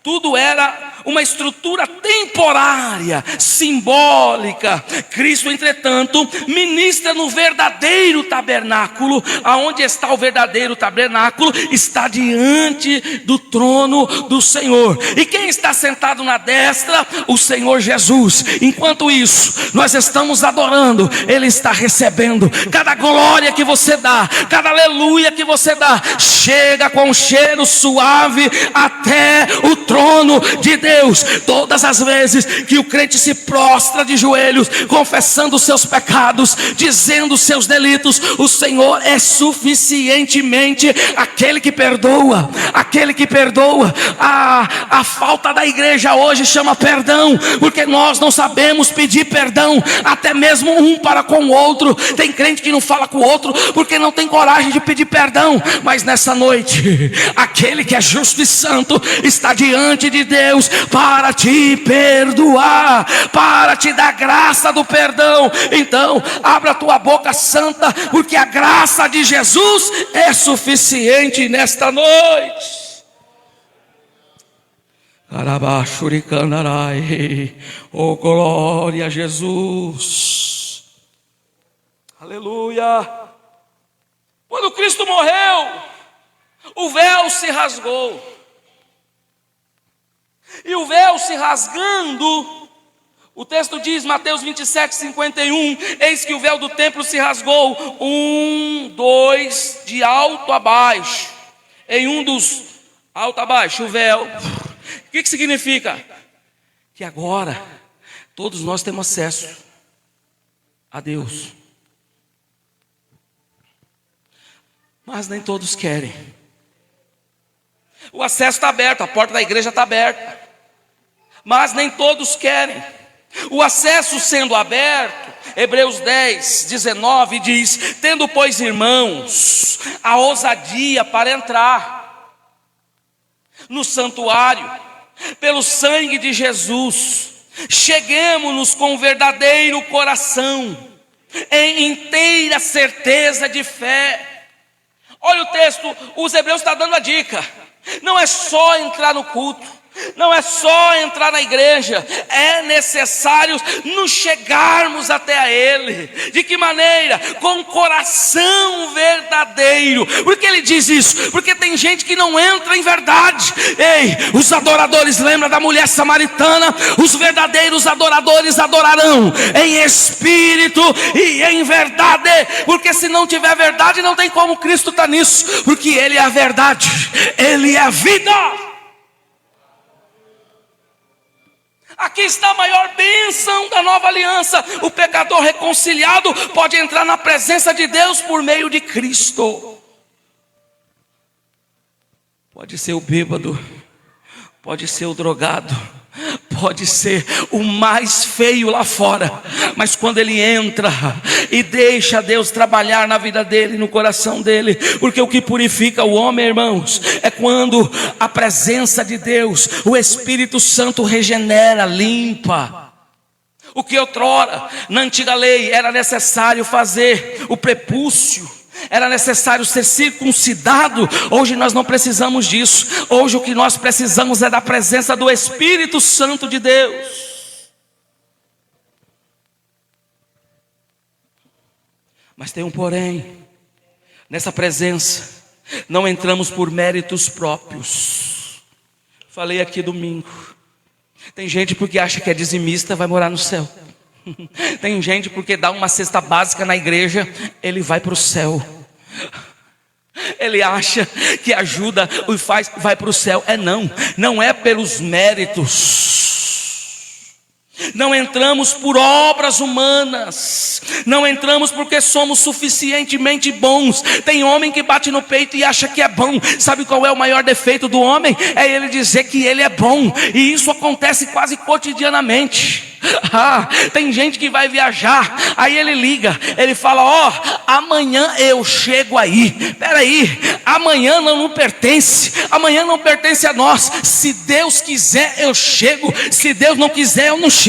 tudo era uma estrutura temporária, simbólica. Cristo, entretanto, ministra no verdadeiro tabernáculo. Aonde está o verdadeiro tabernáculo? Está diante do trono do Senhor. E quem está sentado na destra? O Senhor Jesus. Enquanto isso, nós estamos adorando, Ele está recebendo. Cada glória que você dá, cada aleluia que você dá, chega com um cheiro suave até o trono de Deus. Todas as vezes que o crente se prostra de joelhos, confessando os seus pecados, dizendo os seus delitos, o Senhor é suficientemente aquele que perdoa. Aquele que perdoa. A falta da igreja hoje chama perdão, porque nós não sabemos pedir perdão, até mesmo um para com o outro. Tem crente que não fala com o outro porque não tem coragem de pedir perdão. Mas nessa noite, aquele que é justo e santo está diante de Deus para te perdoar, para te dar graça do perdão. Então, abra a tua boca santa, porque a graça de Jesus é suficiente nesta noite. Oh, glória a Jesus. Aleluia. Quando Cristo morreu, o véu se rasgou. E o véu se rasgando, o texto diz, Mateus 27:51, eis que o véu do templo se rasgou, 2, de alto a baixo. Em um dos alto a baixo, o véu. O que significa? Que agora todos nós temos acesso a Deus. Mas nem todos querem. O acesso está aberto, a porta da igreja está aberta, mas nem todos querem. O acesso sendo aberto, Hebreus 10:19 diz: tendo pois irmãos a ousadia para entrar no santuário pelo sangue de Jesus, cheguemo-nos com verdadeiro coração, em inteira certeza de fé. Olha o texto, os Hebreus estão dando a dica. Não é só entrar no culto, não é só entrar na igreja, é necessário nos chegarmos até a Ele. De que maneira? Com coração verdadeiro. Por que ele diz isso? Porque tem gente que não entra em verdade. Ei, os adoradores, lembra da mulher samaritana? Os verdadeiros adoradores adorarão em espírito e em verdade. Porque se não tiver verdade, não tem como Cristo estar nisso. Porque Ele é a verdade, Ele é a vida. Aqui está a maior bênção da nova aliança. O pecador reconciliado pode entrar na presença de Deus por meio de Cristo. Pode ser o bêbado, pode ser o drogado, pode ser o mais feio lá fora, mas quando ele entra e deixa Deus trabalhar na vida dele, no coração dele, porque o que purifica o homem, irmãos, é quando a presença de Deus, o Espírito Santo regenera, limpa. O que outrora, na antiga lei, era necessário fazer o prepúcio, era necessário ser circuncidado. Hoje nós não precisamos disso. Hoje o que nós precisamos é da presença do Espírito Santo de Deus. Mas tem um porém. Nessa presença não entramos por méritos próprios. Falei aqui domingo. Tem gente porque acha que é dizimista vai morar no céu. Tem gente porque dá uma cesta básica na igreja, ele vai para o céu. Ele acha que ajuda e faz, vai para o céu. Não é pelos méritos. Não entramos por obras humanas, não entramos porque somos suficientemente bons. Tem homem que bate no peito e acha que é bom. Sabe qual é o maior defeito do homem? É ele dizer que ele é bom, e isso acontece quase cotidianamente. Tem gente que vai viajar, aí ele liga, ele fala: amanhã eu chego aí. Peraí, amanhã não pertence, amanhã não pertence a nós. Se Deus quiser eu chego, se Deus não quiser eu não chego.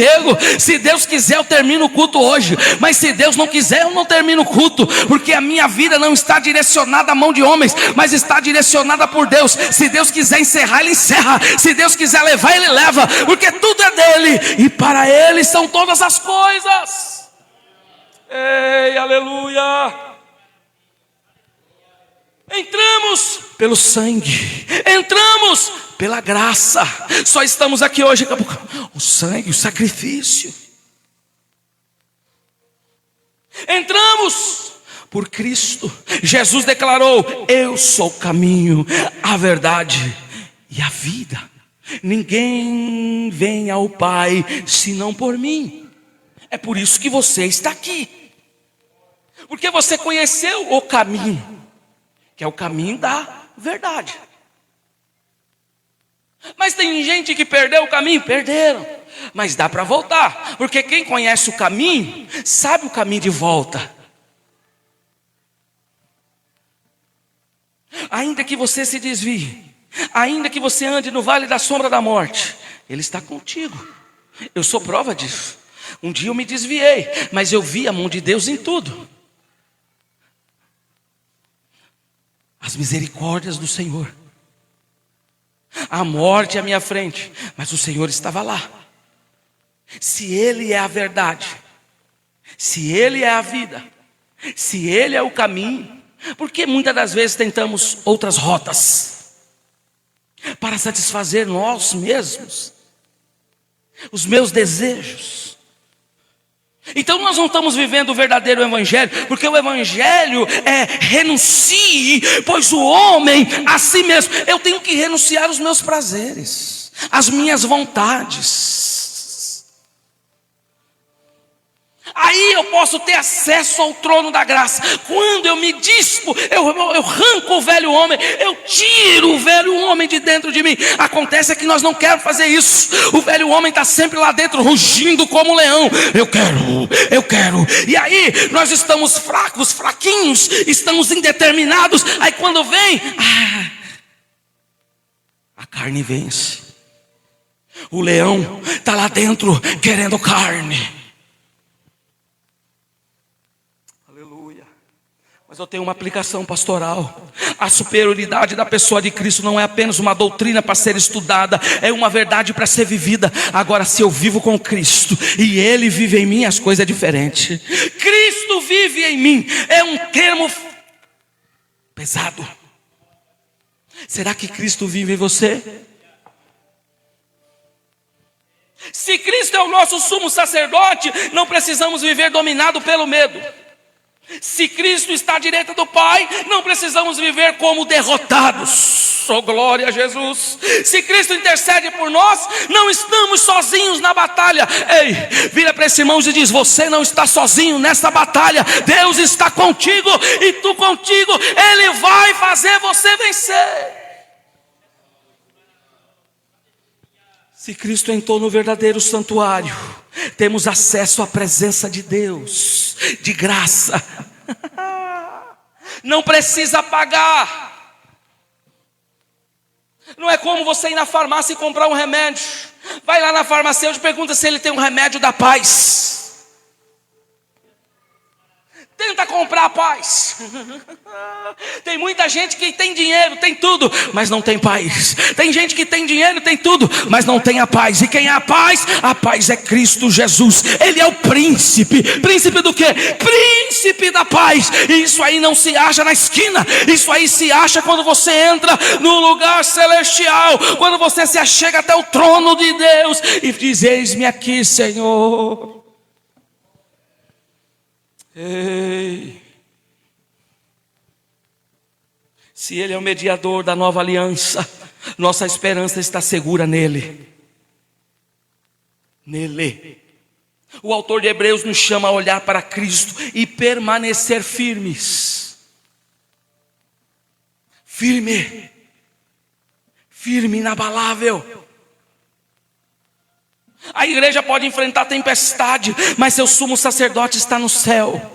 Se Deus quiser eu termino o culto hoje, mas se Deus não quiser eu não termino o culto, porque a minha vida não está direcionada à mão de homens, mas está direcionada por Deus. Se Deus quiser encerrar, Ele encerra. Se Deus quiser levar, Ele leva, porque tudo é dele, e para Ele são todas as coisas. Ei, aleluia. Entramos pelo sangue, entramos pela graça. Só estamos aqui hoje o sangue, o sacrifício. Entramos por Cristo. Jesus declarou: eu sou o caminho, a verdade e a vida. Ninguém vem ao Pai senão por mim. É por isso que você está aqui, porque você conheceu o caminho, que é o caminho da verdade. Mas tem gente que perdeu o caminho. Perderam, mas dá para voltar, porque quem conhece o caminho sabe o caminho de volta. Ainda que você se desvie, ainda que você ande no vale da sombra da morte, Ele está contigo. Eu sou prova disso. Um dia eu me desviei, mas eu vi a mão de Deus em tudo. As misericórdias do Senhor. A morte à minha frente, mas o Senhor estava lá. Se Ele é a verdade, se Ele é a vida, se Ele é o caminho, por que muitas das vezes tentamos outras rotas para satisfazer nós mesmos, os meus desejos? Então nós não estamos vivendo o verdadeiro evangelho, porque o evangelho é renuncie, pois o homem a si mesmo. Eu tenho que renunciar aos meus prazeres, às minhas vontades. Aí eu posso ter acesso ao trono da graça. Quando eu me dispo, eu arranco o velho homem, eu tiro o velho homem de dentro de mim. Acontece que nós não queremos fazer isso. O velho homem está sempre lá dentro, rugindo como um leão. Eu quero. E aí nós estamos fracos, fraquinhos, estamos indeterminados. Aí quando vem, a carne vence. O leão está lá dentro querendo carne. Mas eu tenho uma aplicação pastoral. A superioridade da pessoa de Cristo não é apenas uma doutrina para ser estudada, é uma verdade para ser vivida. Agora, se eu vivo com Cristo e Ele vive em mim, as coisas é diferente. Cristo vive em mim é um termo pesado. Será que Cristo vive em você? Se Cristo é o nosso sumo sacerdote, não precisamos viver dominado pelo medo. Se Cristo está à direita do Pai, não precisamos viver como derrotados. Oh, glória a Jesus. Se Cristo intercede por nós, não estamos sozinhos na batalha. Ei, vira para esse irmão e diz: você não está sozinho nessa batalha. Deus está contigo e tu contigo. Ele vai fazer você vencer. Se Cristo entrou no verdadeiro santuário, temos acesso à presença de Deus, de graça. Não precisa pagar. Não é como você ir na farmácia e comprar um remédio. Vai lá na farmacêutica e pergunta se ele tem um remédio da paz. Tenta comprar a paz. Tem muita gente que tem dinheiro, tem tudo, mas não tem paz. Tem gente que tem dinheiro, tem tudo, mas não tem a paz. E quem é a paz? A paz é Cristo Jesus. Ele é o príncipe. Príncipe do quê? Príncipe da paz. E isso aí não se acha na esquina. Isso aí se acha quando você entra no lugar celestial, quando você se achega até o trono de Deus e diz: eis-me aqui, Senhor. Ei. Se Ele é o mediador da nova aliança, nossa esperança está segura nele. Nele. O autor de Hebreus nos chama a olhar para Cristo e permanecer firmes. Firme. Firme, inabalável. A igreja pode enfrentar tempestade, mas seu sumo sacerdote está no céu.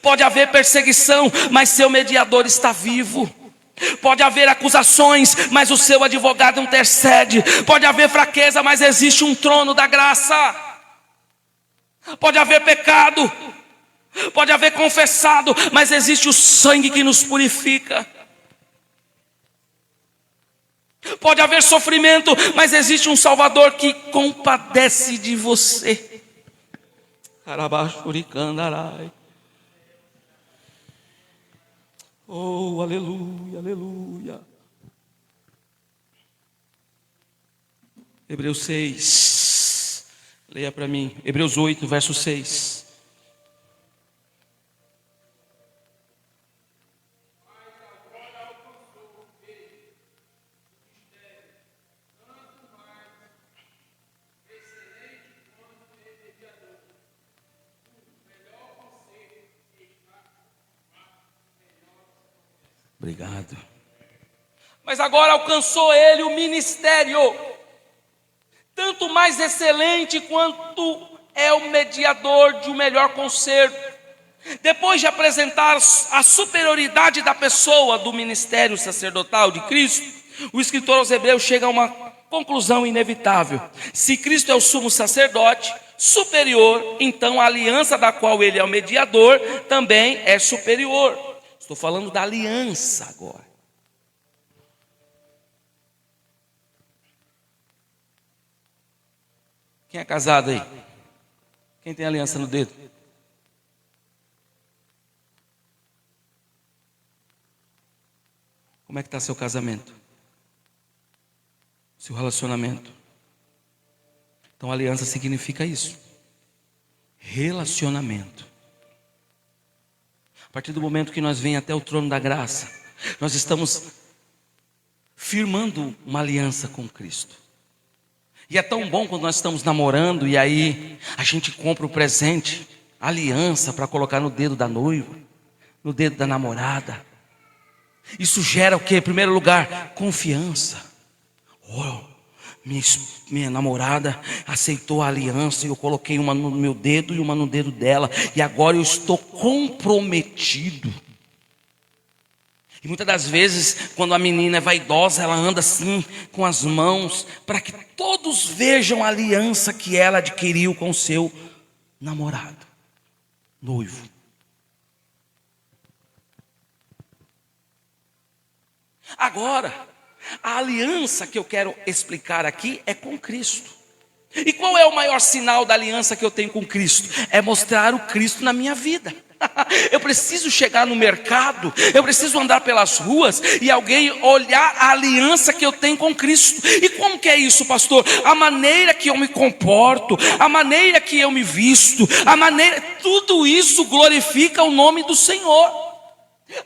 Pode haver perseguição, mas seu mediador está vivo. Pode haver acusações, mas o seu advogado intercede. Pode haver fraqueza, mas existe um trono da graça. Pode haver pecado, pode haver confessado, mas existe o sangue que nos purifica. Pode haver sofrimento, mas existe um Salvador que compadece de você. Oh, aleluia, aleluia. Hebreus 6. Leia para mim. Hebreus 8, verso 6. Obrigado. Mas agora alcançou ele o ministério, tanto mais excelente quanto é o mediador de um melhor conserto. Depois de apresentar a superioridade da pessoa do ministério sacerdotal de Cristo, o escritor aos Hebreus chega a uma conclusão inevitável. Se Cristo é o sumo sacerdote superior, então a aliança da qual ele é o mediador também é superior. Estou falando da aliança agora. Quem é casado aí? Quem tem aliança no dedo? Como é que está seu casamento? Seu relacionamento? Então aliança significa isso. Relacionamento. A partir do momento que nós vem até o trono da graça, nós estamos firmando uma aliança com Cristo. E é tão bom quando nós estamos namorando e aí a gente compra o presente, a aliança para colocar no dedo da noiva, no dedo da namorada. Isso gera o quê? Em primeiro lugar, confiança. Minha namorada aceitou a aliança e eu coloquei uma no meu dedo e uma no dedo dela. E agora eu estou comprometido. E muitas das vezes, quando a menina é vaidosa, ela anda assim, com as mãos, para que todos vejam a aliança que ela adquiriu com seu namorado, noivo. Agora, a aliança que eu quero explicar aqui é com Cristo. E qual é o maior sinal da aliança que eu tenho com Cristo? É mostrar o Cristo na minha vida. Eu preciso chegar no mercado, eu preciso andar pelas ruas e alguém olhar a aliança que eu tenho com Cristo. E como que é isso, pastor? A maneira que eu me comporto, a maneira que eu me visto, tudo isso glorifica o nome do Senhor.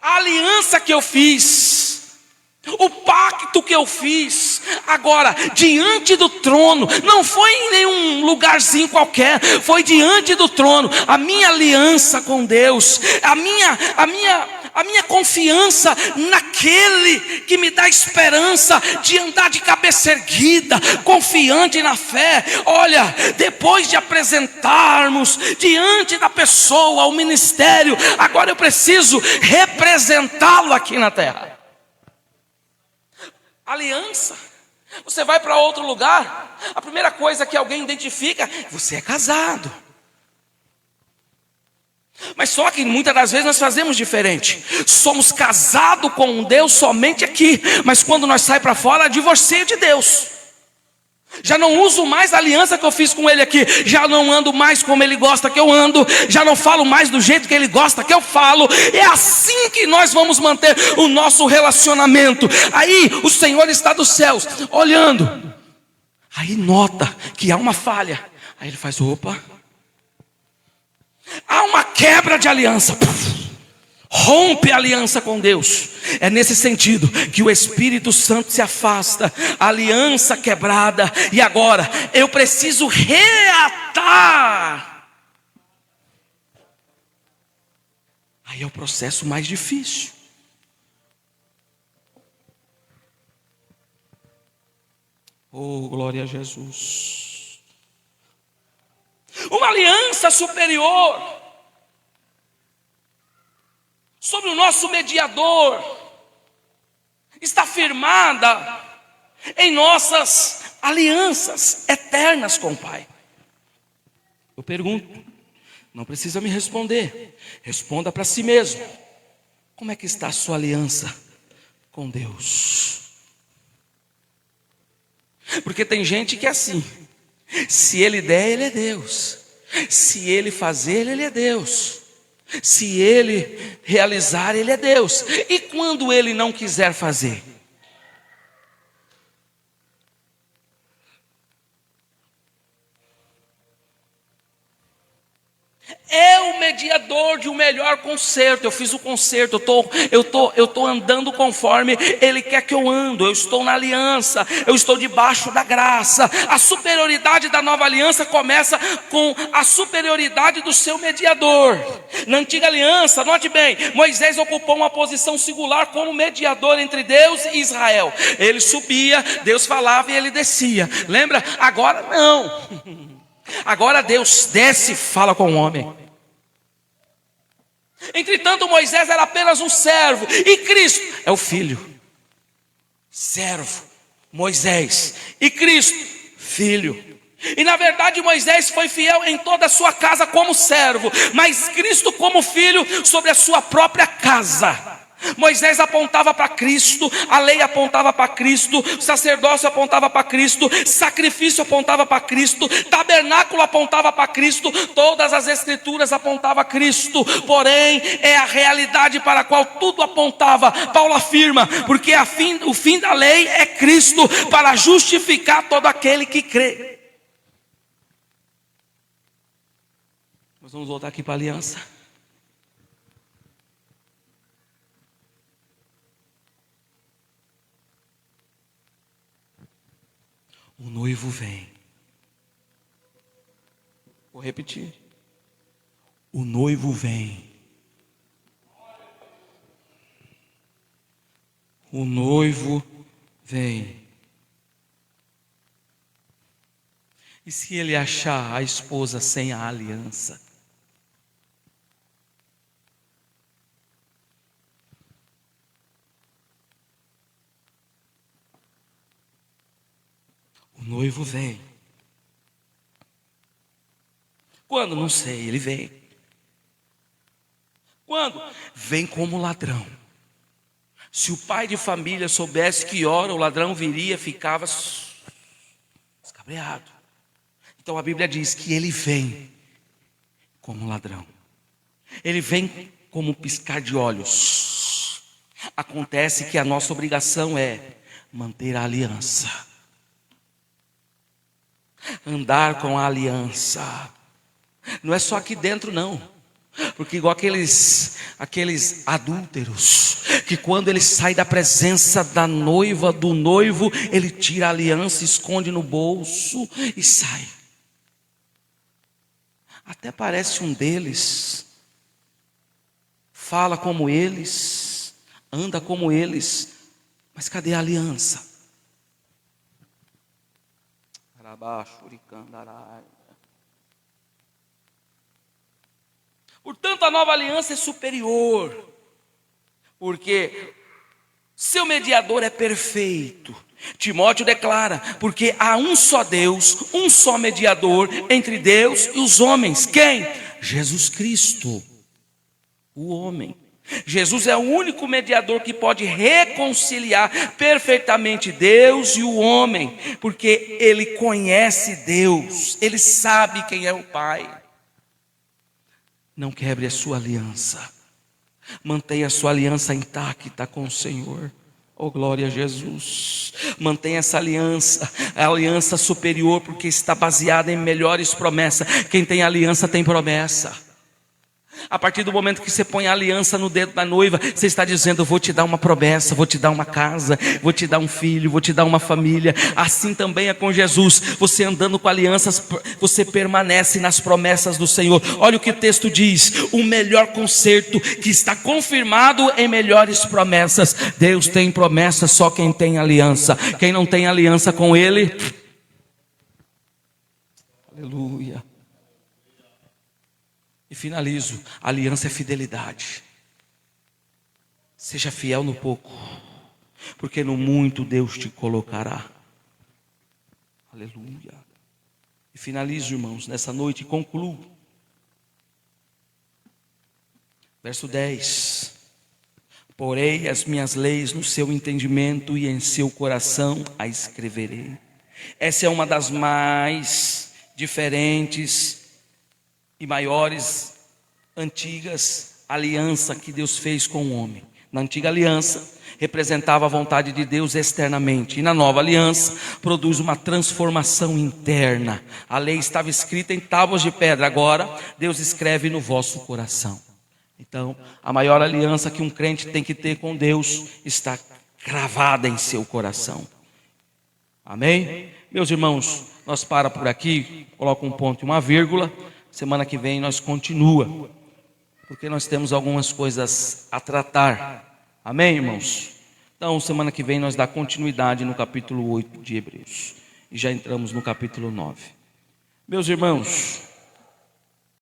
A aliança que eu fiz, o pacto que eu fiz, agora, diante do trono, não foi em nenhum lugarzinho qualquer, foi diante do trono, a minha aliança com Deus, a minha confiança naquele que me dá esperança de andar de cabeça erguida, confiante na fé. Olha, depois de apresentarmos diante da pessoa o ministério, agora eu preciso representá-lo aqui na terra. Aliança. Você vai para outro lugar, a primeira coisa que alguém identifica, você é casado. Mas só que muitas das vezes nós fazemos diferente. Somos casados com Deus somente aqui, mas quando nós saímos para fora, divorcio de Deus. Já não uso mais a aliança que eu fiz com ele aqui. Já não ando mais como ele gosta que eu ando. Já não falo mais do jeito que ele gosta que eu falo. É assim que nós vamos manter o nosso relacionamento. Aí o Senhor está dos céus olhando. Aí nota que há uma falha. Aí ele faz, opa. Há uma quebra de aliança. rompe a aliança com Deus. É nesse sentido que o Espírito Santo se afasta, a aliança quebrada, e agora eu preciso reatar. Aí é o processo mais difícil. Oh, glória a Jesus. Uma aliança superior sobre o nosso mediador está firmada em nossas alianças eternas com o Pai. Eu pergunto, não precisa me responder, responda para si mesmo: como é que está a sua aliança com Deus? Porque tem gente que é assim: se ele der, ele é Deus; se ele fazer, ele é Deus; se ele realizar, ele é Deus. E quando ele não quiser fazer? É o mediador de um melhor concerto. Eu fiz o concerto, eu tô andando conforme Ele quer que eu ando. Eu estou na aliança, eu estou debaixo da graça. A superioridade da nova aliança começa com a superioridade do seu mediador. Na antiga aliança, note bem, Moisés ocupou uma posição singular como mediador entre Deus e Israel. Ele subia, Deus falava e ele descia. Lembra? Agora não. Agora Deus desce e fala com o homem. Entretanto, Moisés era apenas um servo, e Cristo é o filho. Servo, Moisés, e Cristo, filho. E na verdade Moisés foi fiel em toda a sua casa como servo, mas Cristo como filho sobre a sua própria casa. Moisés apontava para Cristo, a lei apontava para Cristo, o sacerdócio apontava para Cristo, sacrifício apontava para Cristo, tabernáculo apontava para Cristo, todas as escrituras apontavam a Cristo. Porém, é a realidade para a qual tudo apontava. Paulo afirma: porque o fim da lei é Cristo, para justificar todo aquele que crê. Nós vamos voltar aqui para a aliança. O noivo vem. Vou repetir. O noivo vem. O noivo vem. E se ele achar a esposa sem a aliança? O noivo vem. Quando? Não sei, ele vem. Quando? Vem como ladrão. Se o pai de família soubesse que hora o ladrão viria, ficava escabreado. Então a Bíblia diz que ele vem como ladrão. Ele vem como um piscar de olhos. Acontece que a nossa obrigação é manter a aliança. Andar com a aliança. Não é só aqui dentro não. Porque igual aqueles adúlteros, que quando ele sai da presença da noiva, do noivo, ele tira a aliança, esconde no bolso e sai. Até parece um deles, fala como eles, anda como eles, mas cadê a aliança? Portanto, a nova aliança é superior, porque seu mediador é perfeito. Timóteo declara: porque há um só Deus, um só mediador entre Deus e os homens. Quem? Jesus Cristo, o homem. Jesus é o único mediador que pode reconciliar perfeitamente Deus e o homem, porque ele conhece Deus, ele sabe quem é o Pai. Não quebre a sua aliança, mantenha a sua aliança intacta com o Senhor. Oh, glória a Jesus. Mantenha essa aliança, a aliança superior, porque está baseada em melhores promessas. Quem tem aliança tem promessa. A partir do momento que você põe a aliança no dedo da noiva, você está dizendo: eu vou te dar uma promessa, vou te dar uma casa, vou te dar um filho, vou te dar uma família. Assim também é com Jesus. Você andando com alianças, você permanece nas promessas do Senhor. Olha o que o texto diz: o melhor concerto que está confirmado em melhores promessas. Deus tem promessas só quem tem aliança. Quem não tem aliança com Ele, aleluia. E finalizo: aliança é fidelidade. Seja fiel no pouco, porque no muito Deus te colocará. Aleluia. E finalizo, irmãos, nessa noite e concluo. Verso 10: porei as minhas leis no seu entendimento e em seu coração a escreverei. Essa é uma das mais diferentes e maiores antigas aliança que Deus fez com o homem. Na antiga aliança representava a vontade de Deus externamente, e na nova aliança produz uma transformação interna. A lei estava escrita em tábuas de pedra, agora Deus escreve no vosso coração. Então, a maior aliança que um crente tem que ter com Deus está cravada em seu coração. Amém? Meus irmãos, nós paramos por aqui, coloca um ponto e uma vírgula. Semana que vem nós continua, porque nós temos algumas coisas a tratar. Amém, irmãos? Então, semana que vem nós dá continuidade no capítulo 8 de Hebreus. E já entramos no capítulo 9. Meus irmãos,